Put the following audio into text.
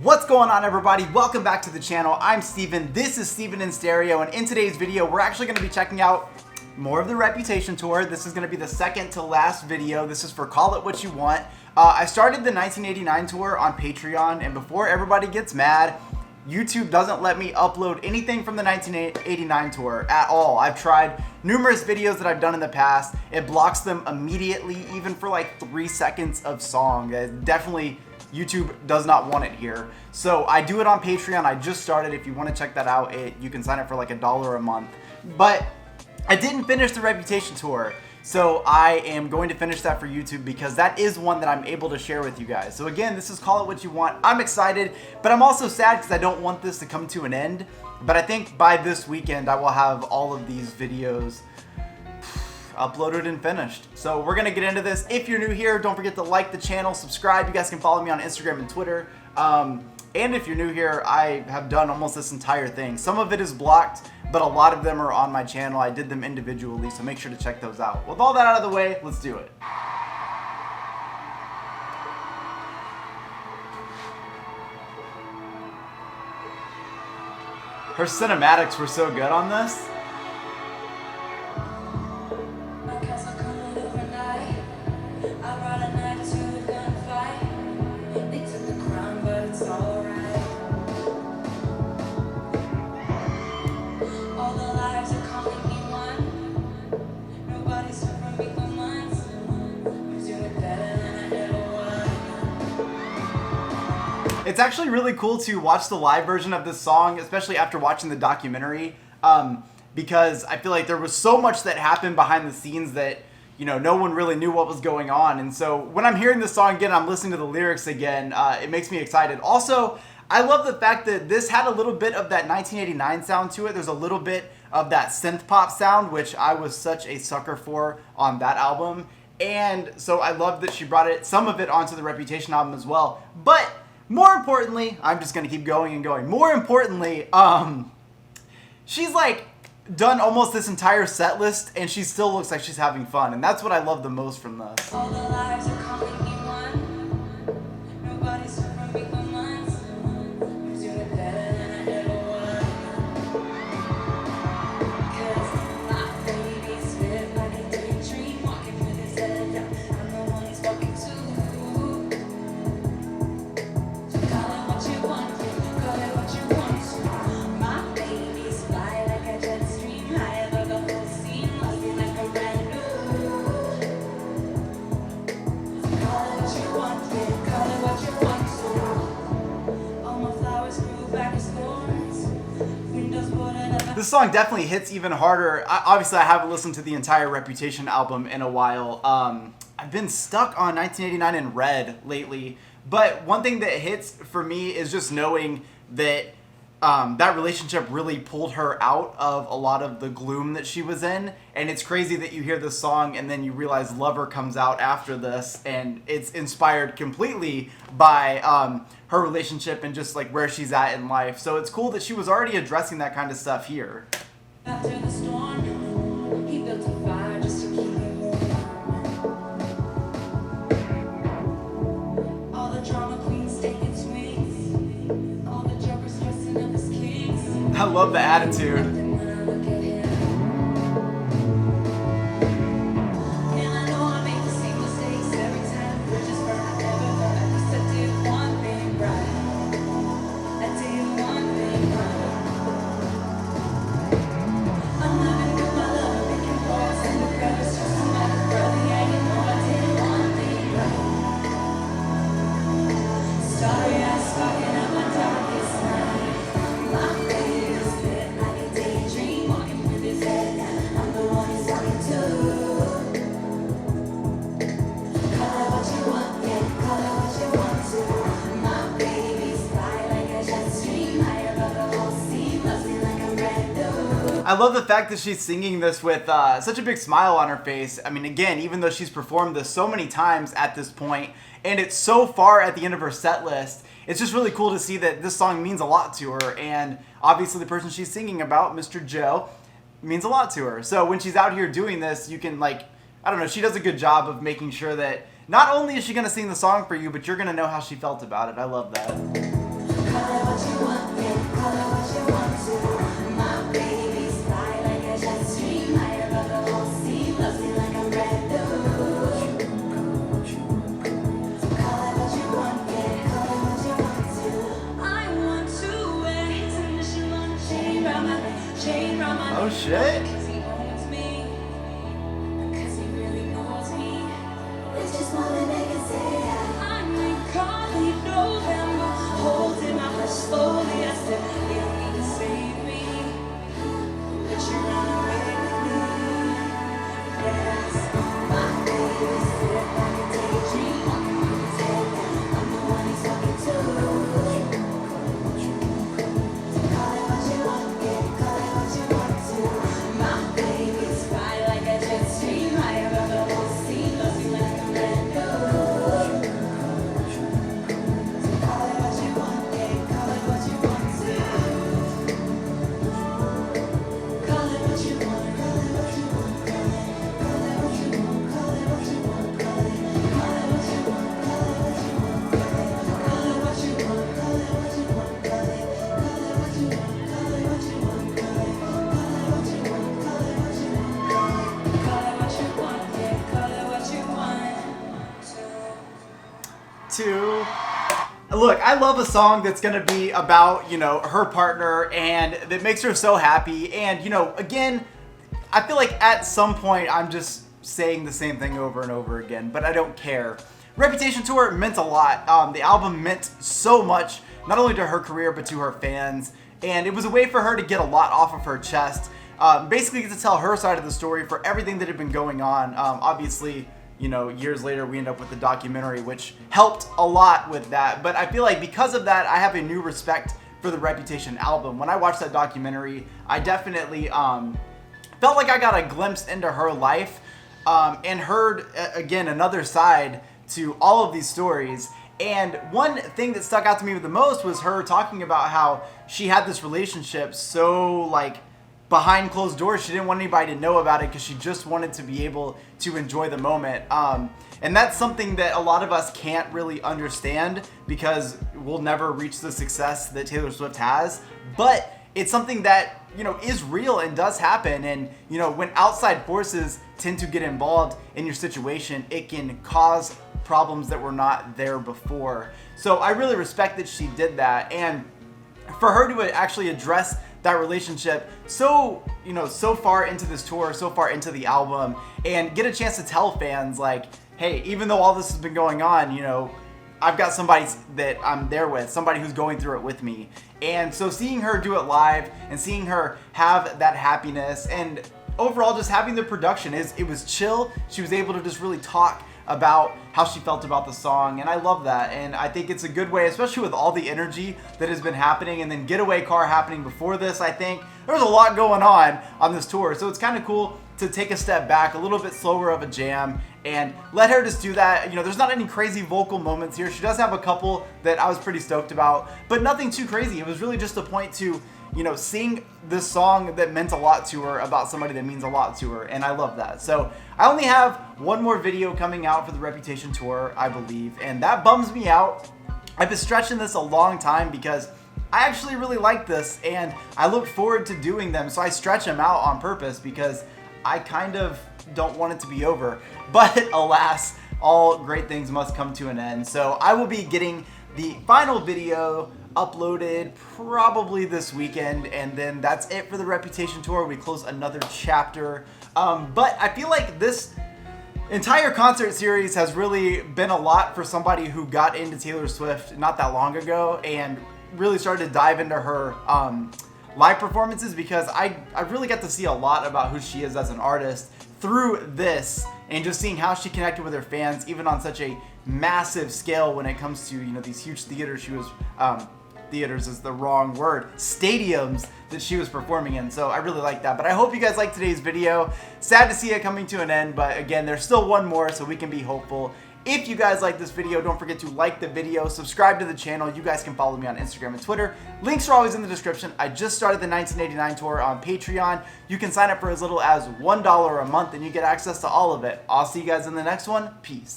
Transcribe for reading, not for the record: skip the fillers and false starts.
What's going on, everybody? Welcome back to the channel. I'm Steven. This is Steven in Stereo, and in today's video we're actually going to be checking out more of the Reputation tour. This is going to be the second to last video. This is for Call It What You Want. I started the 1989 tour on Patreon, and before everybody gets mad, YouTube doesn't let me upload anything from the 1989 tour at all. I've tried numerous videos that I've done in the past. It blocks them immediately, even for like 3 seconds of song. Definitely YouTube does not want it here. So I do it on Patreon. I just started. If you want to check that out, you can sign up for like $1 a month. But I didn't finish the Reputation tour. So I am going to finish that for YouTube because that is one that I'm able to share with you guys. So again, this is Call It What You Want. I'm excited, but I'm also sad because I don't want this to come to an end. But I think by this weekend, I will have all of these videos uploaded and finished. So we're gonna get into this. If you're new here, don't forget to like the channel, subscribe. You guys can follow me on Instagram and Twitter. And if you're new here, I have done almost this entire thing. Some of it is blocked, but a lot of them are on my channel. I did them individually, so make sure to check those out. With all that out of the way, let's do it. Her cinematics were so good on this. It's actually really cool to watch the live version of this song, especially after watching the documentary, because I feel like there was so much that happened behind the scenes that, you know, no one really knew what was going on. And so when I'm hearing this song again, I'm listening to the lyrics again, it makes me excited. Also, I love the fact that this had a little bit of that 1989 sound to it. There's a little bit of that synth pop sound, which I was such a sucker for on that album. And so I love that she brought some of it onto the Reputation album as well. But more importantly, I'm just gonna keep going and going. More importantly, she's like done almost this entire set list and she still looks like she's having fun, and that's what I love the most from this. All the lives are calling you one. Nobody's from me for months. I'm doing better than I ever was. 'Cause my baby's lit like a daydream, walking with his head down. I'm the one he's walking to. Call it what you want, call it what you want to. My baby's fly like a jet stream, high above the whole scene, must be like a brand new. Call it what you want, yeah, call it what you want to. All my flowers grew back as thorns, windows boarded up. This song definitely hits even harder. Obviously, I haven't listened to the entire Reputation album in a while. I've been stuck on 1989 and Red lately. But one thing that hits for me is just knowing that that relationship really pulled her out of a lot of the gloom that she was in. And it's crazy that you hear this song and then you realize Lover comes out after this, and it's inspired completely by her relationship and just like where she's at in life. So it's cool that she was already addressing that kind of stuff here. After the storm, he built a fire just to keep me warm. All the drama queens taking swings, all the jokers dressing up as kings. I love the attitude. When I look at him, and I know I make the same mistakes every time. Bridges burn, I never learn. At least I did one thing right. I did one thing right. I'm not gonna do my love, making boys and the brothers just a matter of brother. Yeah, you know I did one thing right. Starry eyes sparking up my darkest night. My baby's lit like a daydream, walking with his head down. I'm the one he's talking to. Call it what you want, yeah, call it what you want to. My baby's fly like a jet stream, high above the whole scene, loves me like I'm brand new. I love the fact that she's singing this with such a big smile on her face. I mean, again, even though she's performed this so many times at this point, and it's so far at the end of her set list, it's just really cool to see that this song means a lot to her. And obviously the person she's singing about, Mr. Joe, means a lot to her. So when she's out here doing this, you can, like, I don't know, she does a good job of making sure that not only is she going to sing the song for you, but you're going to know how she felt about it. I love that. Oh shit. Because he owns me, because he really knows me. It's just more than they can say. I may call it November, holding my breath slowly. I said, you don't need to save me, but you run away with me. Yes, my baby sit like a daydream. I'm the one he's talking to. Call it what you want, yeah, call it what you want to. My baby's fly like a jet stream. I run the whole scene, loves you like a brand new. Call it what you want, yeah, call it what you want to. Call it what you want, call it what you want, call it what you want, call it what you want, call it what you want, call it what you want, call it what you want, call it what you want, call it what you want, call it what you want, call it what you want, call it what you want, call it what you want, call it what you want, yeah, call it what you want To look, I love a song that's gonna be about, you know, her partner and that makes her so happy. And, you know, again, I feel like at some point I'm just saying the same thing over and over again, but I don't care. Reputation Tour meant a lot. The album meant so much, not only to her career, but to her fans. And it was a way for her to get a lot off of her chest. Basically get to tell her side of the story for everything that had been going on. Obviously, you know, years later we end up with the documentary, which helped a lot with that. But I feel like because of that, I have a new respect for the Reputation album. When I watched that documentary, I definitely felt like I got a glimpse into her life and heard, again, another side to all of these stories. And one thing that stuck out to me the most was her talking about how she had this relationship so, like, behind closed doors. She didn't want anybody to know about it because she just wanted to be able to enjoy the moment. And that's something that a lot of us can't really understand because we'll never reach the success that Taylor Swift has. But it's something that, you know, is real and does happen. And, you know, when outside forces tend to get involved in your situation, it can cause problems that were not there before. So I really respect that she did that. And for her to actually address that relationship so, you know, so far into this tour, so far into the album, and get a chance to tell fans, like, hey, even though all this has been going on, you know, I've got somebody that I'm there with, somebody who's going through it with me. And so seeing her do it live and seeing her have that happiness and overall just having the production, it was chill. She was able to just really talk about how she felt about the song, and I love that. And I think it's a good way, especially with all the energy that has been happening, and then Getaway Car happening before this. I think there's a lot going on this tour, so it's kind of cool to take a step back, a little bit slower of a jam, and let her just do that. You know, there's not any crazy vocal moments here. She does have a couple that I was pretty stoked about, but nothing too crazy. It was really just a point to, you know, sing this song that meant a lot to her about somebody that means a lot to her, and I love that. So I only have one more video coming out for the Reputation Tour, I believe, and that bums me out. I've been stretching this a long time because I actually really like this, and I look forward to doing them, so I stretch them out on purpose because I kind of don't want it to be over. But alas, all great things must come to an end. So I will be getting the final video uploaded probably this weekend, and then that's it for the Reputation Tour. We close another chapter. But I feel like this entire concert series has really been a lot for somebody who got into Taylor Swift not that long ago and really started to dive into her live performances, because I really got to see a lot about who she is as an artist through this, and just seeing how she connected with her fans even on such a massive scale when it comes to, you know, these huge theaters she was theaters is the wrong word, stadiums that she was performing in. So I really like that. But I hope you guys liked today's video. Sad to see it coming to an end, but again, there's still one more, so we can be hopeful. If you guys like this video, don't forget to like the video, subscribe to the channel. You guys can follow me on Instagram and Twitter. Links are always in the description. I just started the 1989 tour on Patreon. You can sign up for as little as $1 a month and you get access to all of it. I'll see you guys in the next one. Peace.